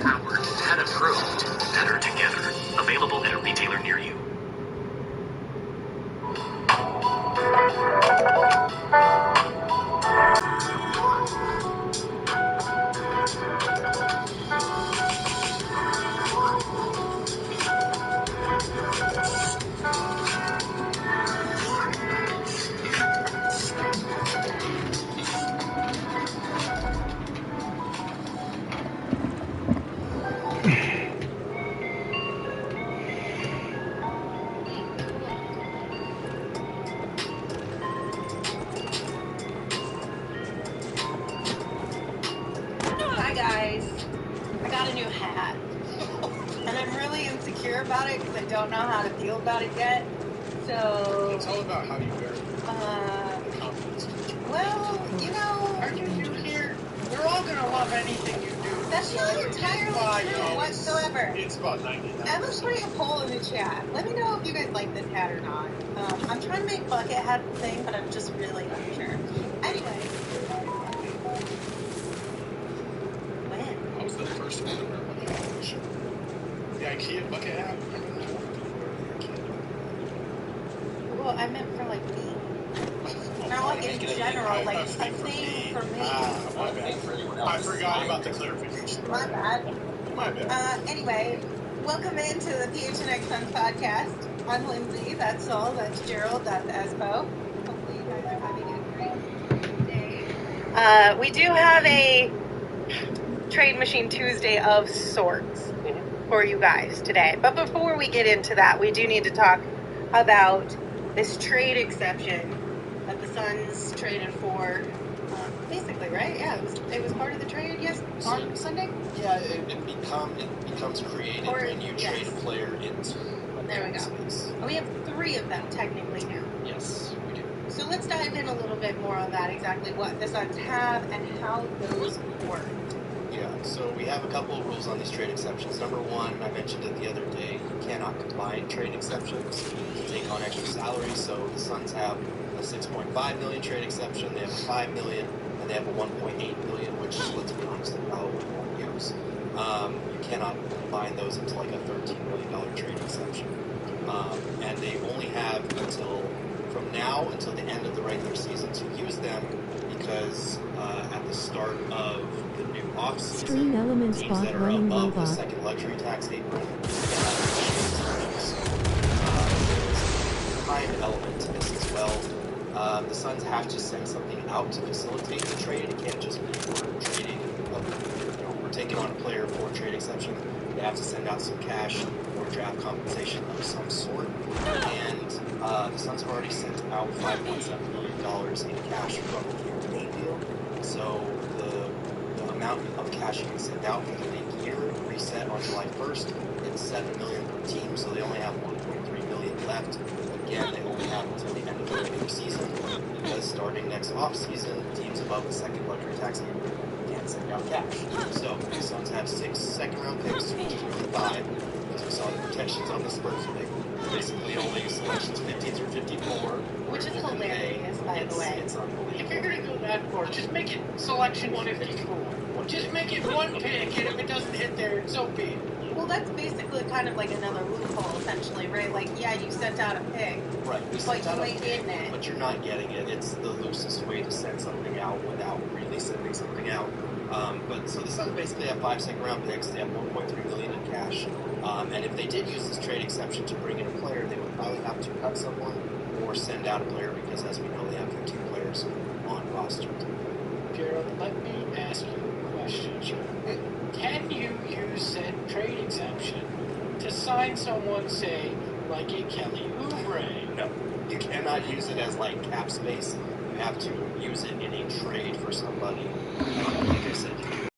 powered and approved. Better together. Available at a retailer near you. Hi guys, I got a new hat, and I'm really insecure about it because I don't know how to feel about it yet. So it's all about how you wear it. The confidence. Well, you know, Are you new here? We're all gonna love anything you do. that's not entirely true whatsoever. It's about 99%. Emma's putting a poll in the chat. Let me know if you guys like this hat or not. I'm trying to make bucket hat the thing, but I'm just really unsure. Anyway. When? I was the first one to wear a bucket hat. Sure. The IKEA bucket hat. Well, I meant for like me. Not like in general, like a thing for me. My bad. I forgot about the clarification. My bad. My bad. Anyway, welcome into the PHNX Suns podcast. I'm Lindsay, that's Saul, that's Gerald, that's Espo. Hopefully you guys are having a great day. We do have a Trade Machine Tuesday of sorts for you guys today. But before we get into that, we do need to talk about this trade exception that the Suns traded for, basically, right? Yeah, it was part of the trade, yes, on Sunday? Yeah, it becomes created when you trade a player into a there we go. space. And we have 3 of them technically now. Yes, we do. So let's dive in a little bit more on that, exactly what the Suns have and how those work. Yeah, so we have a couple of rules on these trade exceptions. Number one, I mentioned it the other day, you cannot combine trade exceptions to take on extra salary. So the Suns have a $6.5 million trade exception, they have a $5 million, and they have a $1.8 million, which, let's be honest, they probably won't use. You cannot combine those into like a $13 million trade exception. And they only have from now until the end of the regular season to use them, because at the start of the new offseason, Stream Elements teams bot that are running above the robot. second luxury tax apron time element to this as well. The Suns have to send something out to facilitate the trade. It can't just be we're trading, we're taking on a player for a trade exception. They have to send out some cash or draft compensation of some sort. And the Suns have already sent out $5.7 million in cash from the campaign deal. So the amount of cash you can send out for the league year reset on July 1st. It's $7 million per team, so they only have $1.3 million left. Again, they only have until the end of the regular season, because starting next offseason, teams above the second luxury tax can't send out cash. So the Suns have 6 second-round picks, which is really 5, because we saw the protections on the Spurs pick. Basically, only selections 50 through 54. Which is hilarious, by the way. It's unbelievable. If you're gonna go that far, just make it selection 154. Just make it one pick, and if it doesn't hit there, so be it. Well, that's basically kind of like another loophole, essentially, right? Like, yeah, you sent out a pick, Right, we but sent out you a ain't pick, getting it. but you're not getting it. It's the loosest way to send something out without really sending something out. But so the Suns basically have 5 second-round picks. They have $1.3 million in cash. And if they did use this trade exception to bring in a player, they would probably have to cut someone or send out a player, because, as we know, they have 15 players on roster. Gerald, let me ask you a question. Sure. Can you use said trade exception to sign someone, say, like a Kelly Oubre? No, you cannot use it as like cap space. You have to use it in a trade for somebody. Like I said, you can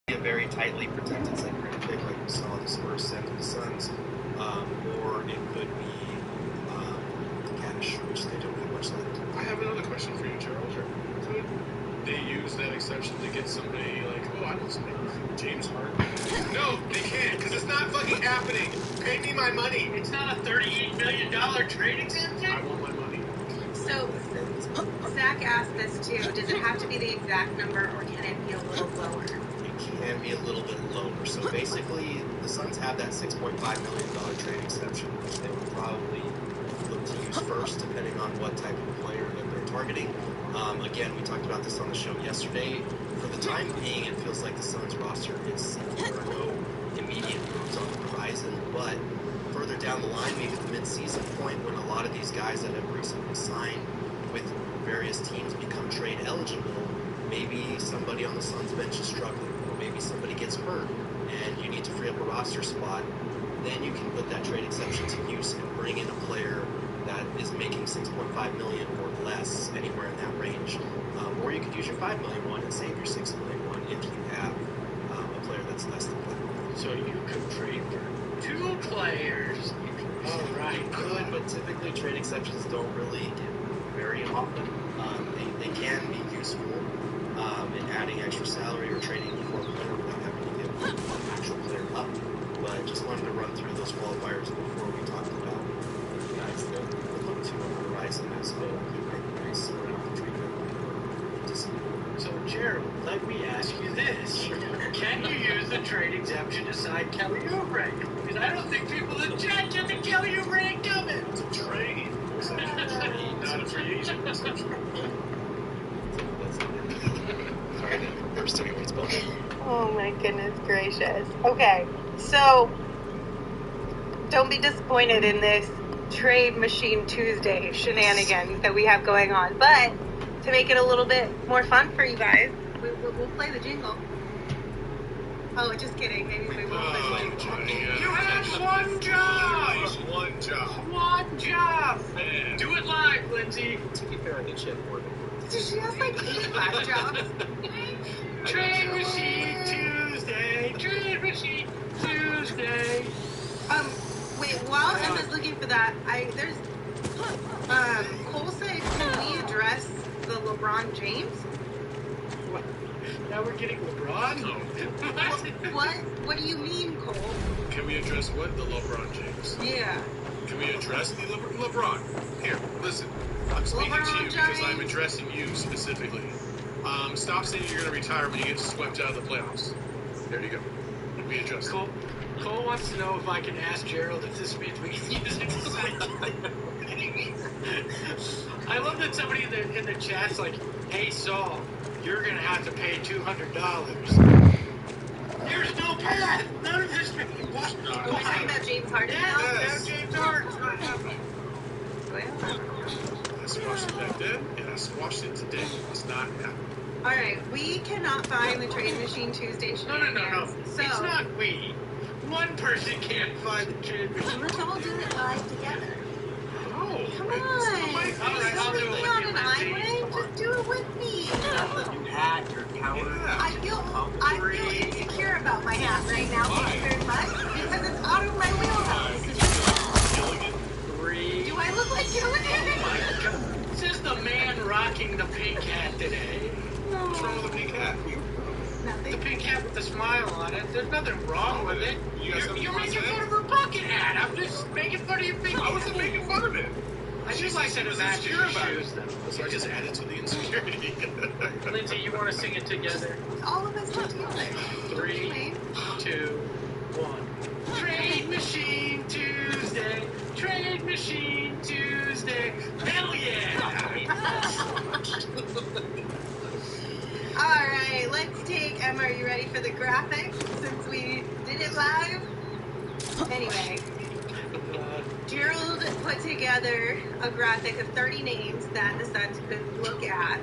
be a very tightly protected second-round pick, like we saw the Spurs send to the Suns, or it could be cash, which they don't have much left. I have another question for you, Gerald. Could they use that exception to get somebody like, oh, I know somebody, James Harden? No, they can't, because it's not fucking happening. Pay me my money. It's not a $38 million trade exemption? I want my money. So, Zach Mike asked this too. Does it have to be the exact number, or can it be a little lower? It can be a little bit lower. So basically, the Suns have that $6.5 million trade exception, which they would probably look to use first, depending on what type of player that they're targeting. Again, we talked about this on the show yesterday. For the time being, it feels like the Suns roster is sinking. There are no immediate moves on the horizon, but further down the line, maybe the mid-season point, when a lot of these guys that have recently signed with various teams become trade eligible, maybe somebody on the Suns bench is struggling, or maybe somebody gets hurt, and you need to free up a roster spot, then you can put that trade exception to use and bring in a player that is making $6.5 million or less, anywhere in that range. Or you could use your $5 million one and save your $6 million one if you have a player that's less than $5 million. So you could trade for 2 players. All right. You could, but typically trade exceptions don't really get very often. They can be useful in adding extra salary or trading for a player without having to give an actual player up. But just wanted to run through those qualifiers before we talked about guys that would look to on the horizon as well. Keep it nice around the trade deadline. So, Gerald, let me ask you this. Can you use the trade exemption to sign Kelly Oubre? Because I don't think people in the chat get the Kelly Oubre coming. It's a trade. Not a free agent exception. Sorry, we're still getting spelled. Oh my goodness gracious. Okay, so don't be disappointed in this Trade Machine Tuesday shenanigans that we have going on. But to make it a little bit more fun for you guys, we'll play the jingle. Oh, just kidding. Maybe we won't play the jingle. You had one job! One job. One job! Man. Do it live, Lindsay. To be fair, I think she had more than one. She has like 85 jobs. Trade Machine Tuesday! Trade Machine Tuesday! Wait, while Emma's looking for that, Cole said, can we address the LeBron James? What? Now we're getting LeBron? What do you mean, Cole? Can we address what? The LeBron James. Yeah. Can we address the LeBron? Here, listen. I'm speaking LeBron to you because James. I'm addressing you specifically. Stop saying you're going to retire when you get swept out of the playoffs. There you go. We address it. Cole wants to know if I can ask Gerald if this means we can use it to sign. I love that somebody in the chat's like, hey, Saul, you're going to have to pay $200. There's no path. None of this. What? Are we talking about James Harden now? Yes. James Harden's not happening. I squashed it back then, and I squashed it today. It's not happening. All right, we cannot find the Trade Machine Tuesday No. shenanigans. So, It's not we. One person can't find the trade machine. let's all do it live together. Oh, Come wait, on. this is the mic. All right, I'll do it Don't with be on you, an Lindsay. island. Just do it with me. The new hat, your coward. Yeah. I feel insecure about my hat right now. Thank you very much. Because it's out of my wheelhouse. Killing it. 3. Do I look like Gilligan? This is the man rocking the pink hat today. What's wrong with the pink hat? The Nothing. pink hat with the smile on it. There's nothing wrong with it. You guys have You're fun making with fun of her bucket hat. I'm just making fun of your pink I wasn't hat. making fun of it. I just like that it matches insecure your about it. shoes, though. So I just added to the insecurity. Lindsay, you want to sing it together? All of us together. 3, 2, 1. Trade Machine Tuesday. Trade Machine Tuesday. Hell yeah! All right, let's take Emma. Are you ready for the graphic? Since we did it live. Anyway, Gerald put together a graphic of 30 names that the Suns could look at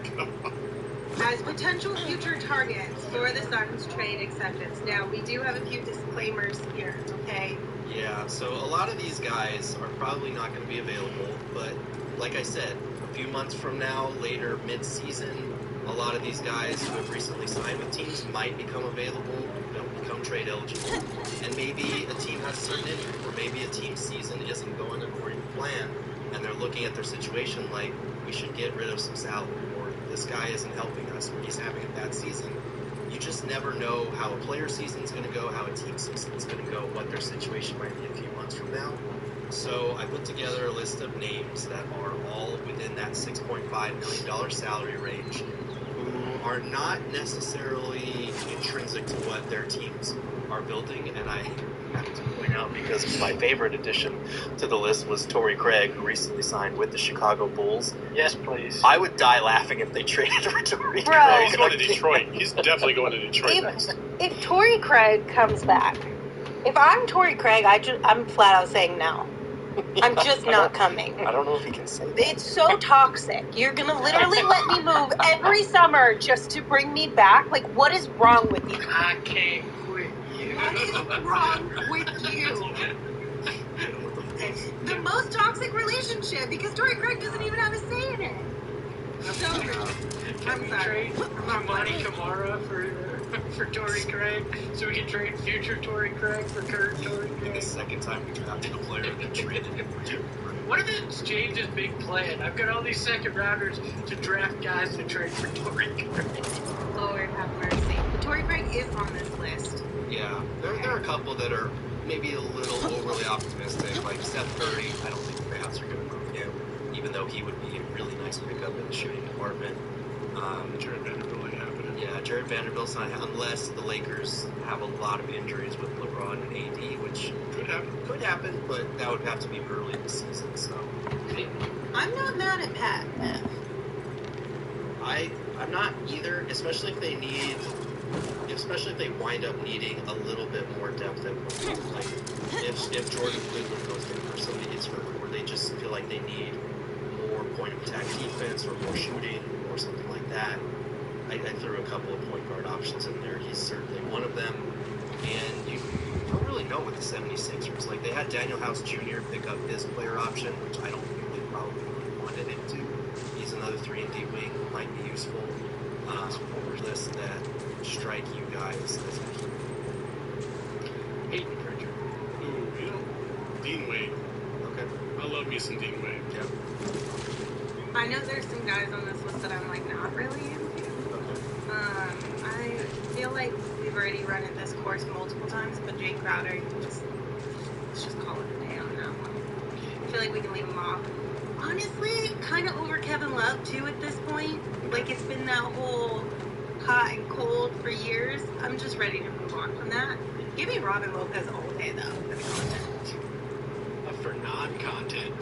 as potential future targets for the Suns trade acceptance. Now, we do have a few disclaimers here, okay? Yeah, so a lot of these guys are probably not going to be available, but like I said, a few months from now, later mid-season, a lot of these guys who have recently signed with teams might become available, they'll become trade eligible, and maybe a team has a certain injury, or maybe a team's season isn't going according to plan, and they're looking at their situation like, we should get rid of some salary, or this guy isn't helping us, or he's having a bad season. You just never know how a player's season's going to go, how a team's season's going to go, what their situation might be a few months from now. So I put together a list of names that are all within that $6.5 million salary range, who are not necessarily intrinsic to what their teams are building. And I have to point out, because my favorite addition to the list was Torrey Craig, who recently signed with the Chicago Bulls. Yes, please. I would die laughing if they traded for Torrey Bro. Oh, Craig. he's going to Detroit. He's definitely going to Detroit next. If Torrey Craig comes back, if I'm Torrey Craig, I'm flat out saying no. I'm just not coming. I don't know if he can say that. It's so toxic. You're gonna literally let me move every summer just to bring me back? Like, what is wrong with you? I can't quit you. What is wrong with you? The most toxic relationship, because Torrey Craig doesn't even have a say in it. So rude. Can we trade Amani Kamara for Torrey Craig, so we can trade future Torrey Craig for current Torrey The Craig? second time we drafted a player and then traded him for Torrey Craig. What if it's James' big plan? I've got all these second rounders to draft guys to trade for Torrey Craig. Lord have mercy. But Torrey Craig is on this list. Yeah, there are a couple that are maybe a little overly optimistic, like Steph Curry. I don't think the Mavs are going to move him, even though he would be a really nice pickup in the shooting department. Jared Vanderbilt ain't happening. Yeah, Jared Vanderbilt's not, unless the Lakers have a lot of injuries with LeBron and AD, which Could happen. but that would have to be early in the season. So I'm not mad at Pat. I'm not either, especially if they wind up needing a little bit more depth at point. Like if Jordan Cleveland goes down or somebody gets hurt, or they just feel like they need more point of attack defense or more shooting or something like that. I threw a couple of point guard options in there. He's certainly one of them. And you don't really know with the 76ers. Like, they had Daniel House Jr. pick up his player option, which I don't think they probably wanted him to. He's another 3-and-D wing who might be useful. Lists that strike you guys as key. Hayden Pritchard. Ooh, Dean Wade. Okay. I love me some Dean Wade. Yeah. I know there's some guys on this list that I'm like not really into. Okay. I feel like we've already run at this course multiple times, but Jake Crowder, let's just call it a day on that one. I feel like we can leave him off. Honestly, kind of over Kevin Love too at this point. Like, it's been that whole hot and cold for years. I'm just ready to move on from that. Give me Robin Lopez all day though for the content. For non-content,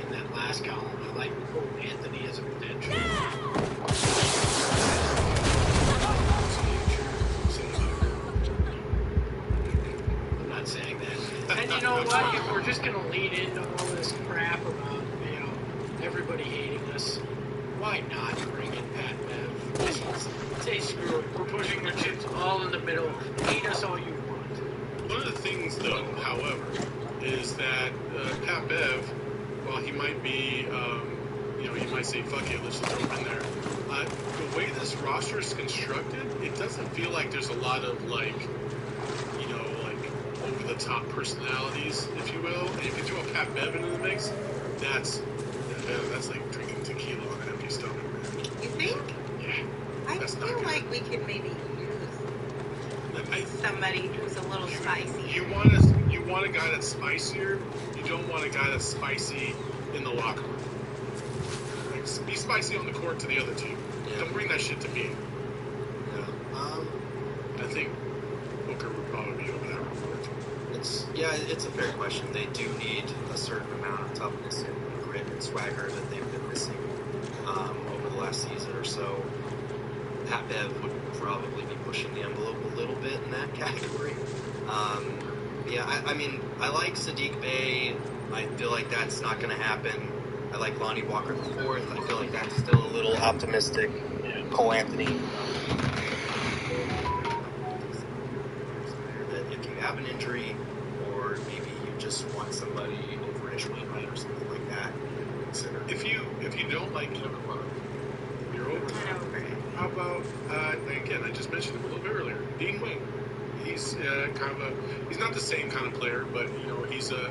in that last column, I like Anthony as a potential. I'm not saying that. And you know what? If we're just going to lead into all this crap about, everybody hating us, why not bring in Pat Bev? Say screw it. We're pushing the chips all in the middle. Hate us all you want. One of the things, though, however, is that Pat Bev, while he might be, you might say, fuck it, let's just throw him in there. The way this roster is constructed, it doesn't feel like there's a lot of, over-the-top personalities, if you will. And if you throw a Pat Bev into the mix, that's like drinking tequila on an empty stomach, man. You think? Yeah. I That's not feel good. like we could maybe use somebody who's a little spicy. You want a guy that's spicier. You don't want a guy that's spicy in the locker room. Like, be spicy on the court to the other team. Yeah. Don't bring that shit to me. Yeah. I think Booker would probably be over that report. It's a fair question. They do need a certain amount of toughness and grit and swagger that they've been missing over the last season or so. Pat Bev would probably be pushing the envelope a little bit in that category. I like Sadiq Bey. I feel like that's not going to happen. I like Lonnie Walker IV. I feel like that's still a little optimistic. Yeah. Cole Anthony. That if you have an injury, or maybe you just want somebody over Ishmael or something like that, consider. If you don't like Kevin Love, you're over I that. know, right? How about again? I just mentioned him a little bit earlier. Dean Wade. He's he's not the same kind of player, but he's a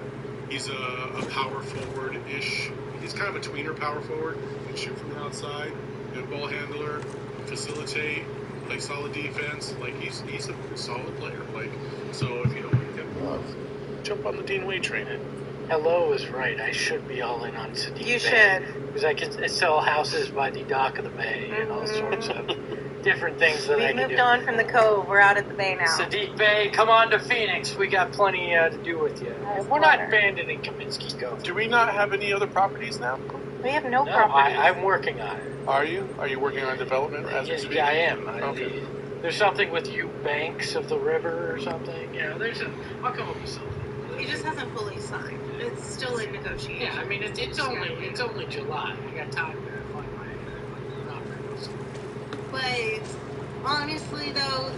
power forward-ish. He's kind of a tweener power forward. He can shoot from the outside, good ball handler, facilitate, play solid defense. Like he's a solid player. Like, so if you don't like Kevin Love, jump on the Dean Wade train. Hello is right. I should be all in on Sadiq You Bay. should. Because I can sell houses by the dock of the bay and all sorts of different things that I We've can moved do. on from the cove. We're out at the bay now. Sadiq Bay, come on to Phoenix. We got plenty to do with you. We're not abandoning Kaminsky Cove. Do we not have any other properties now? We have no No, properties. I'm working on it. Are you? Are you working on development as we speak? Yeah, I am. Okay. There's something with you banks of the river or something. Yeah, I'll come up with something. He just hasn't fully signed. It's still in negotiation. Yeah, I mean it's only July. I got time to find my numbers. But honestly, though,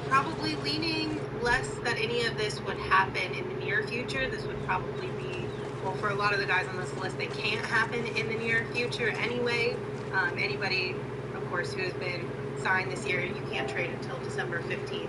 probably leaning less that any of this would happen in the near future. This would probably be, well, for a lot of the guys on this list, they can't happen in the near future anyway. Anybody, of course, who has been signed this year, you can't trade until December 15th.